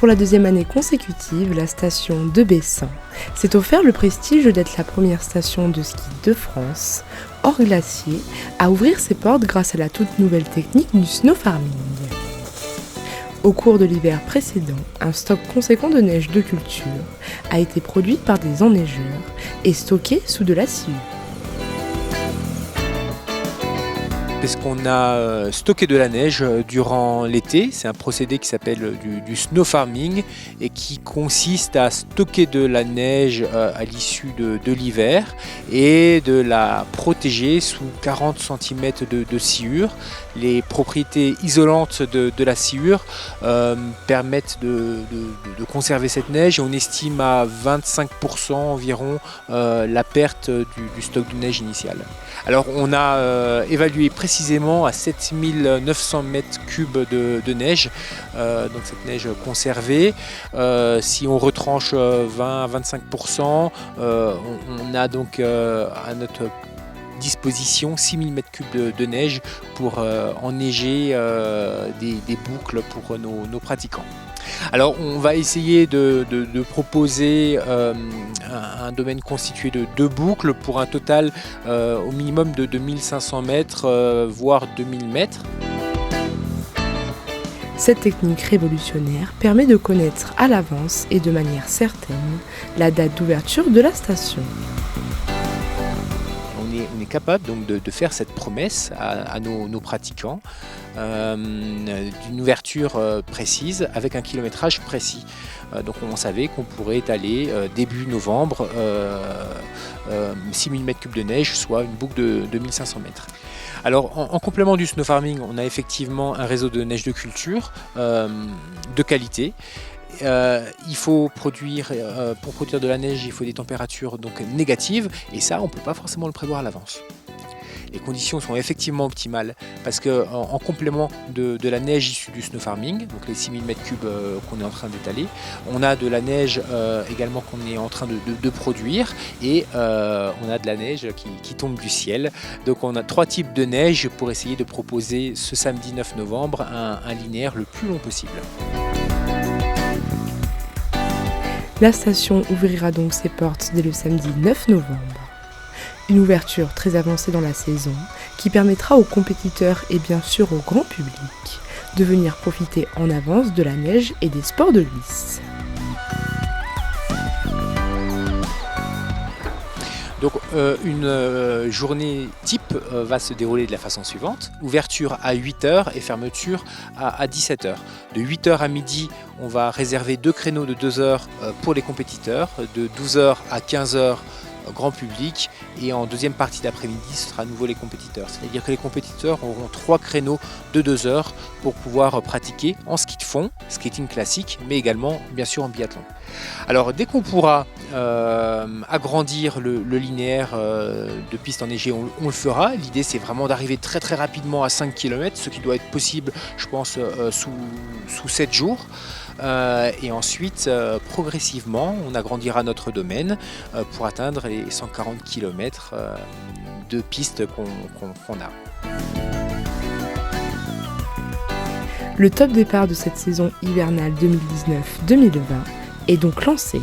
Pour la deuxième année consécutive, la station de Bessin s'est offert le prestige d'être la première station de ski de France, hors glacier, à ouvrir ses portes grâce à la toute nouvelle technique du snow farming. Au cours de l'hiver précédent, un stock conséquent de neige de culture a été produit par des enneigeurs et stocké sous de la sciure. Parce qu'on a stocké de la neige durant l'été. C'est un procédé qui s'appelle du snow farming et qui consiste à stocker de la neige à l'issue de l'hiver et de la protéger sous 40 cm de sciure. Les propriétés isolantes de la sciure permettent de conserver cette neige et on estime à 25% environ la perte du stock de neige initial. Alors on a évalué précisément à 7900 m3 de neige, donc cette neige conservée. Si on retranche 20 à 25%, on a donc à notre disposition 6000 m3 de neige pour enneiger des boucles pour nos pratiquants. Alors on va essayer de proposer un domaine constitué de 2 boucles pour un total au minimum de 2500 mètres, voire 2000 mètres. Cette technique révolutionnaire permet de connaître à l'avance et de manière certaine la date d'ouverture de la station. On est capable donc de faire cette promesse à nos pratiquants d'une ouverture précise avec un kilométrage précis. Donc on savait qu'on pourrait étaler début novembre 6000 m3 de neige, soit une boucle de 2500 mètres. Alors en complément du snow farming, on a effectivement un réseau de neige de culture de qualité. Il faut produire, pour produire de la neige, il faut des températures donc négatives et ça on ne peut pas forcément le prévoir à l'avance. Les conditions sont effectivement optimales parce qu'en complément de la neige issue du snow farming, donc les 6000 m3 qu'on est en train d'étaler, on a de la neige également qu'on est en train de produire et on a de la neige qui tombe du ciel. Donc on a 3 types de neige pour essayer de proposer ce samedi 9 novembre un linéaire le plus long possible. La station ouvrira donc ses portes dès le samedi 9 novembre. Une ouverture très avancée dans la saison qui permettra aux compétiteurs et bien sûr au grand public de venir profiter en avance de la neige et des sports de glisse. Donc une journée type va se dérouler de la façon suivante. Ouverture à 8h et fermeture à 17h. De 8h à midi, on va réserver 2 créneaux de 2 heures pour les compétiteurs. De 12h à 15h, grand public. Et en deuxième partie d'après-midi, ce sera à nouveau les compétiteurs. C'est-à-dire que les compétiteurs auront 3 créneaux de 2 heures pour pouvoir pratiquer en ski de fond, skating classique, mais également bien sûr en biathlon. Alors dès qu'on pourra agrandir le linéaire de piste enneigée, on le fera. L'idée c'est vraiment d'arriver très très rapidement à 5 km, ce qui doit être possible je pense sous 7 jours. Et ensuite progressivement on agrandira notre domaine pour atteindre les 140 km de pistes qu'on a. Le top départ de cette saison hivernale 2019-2020 est donc lancé.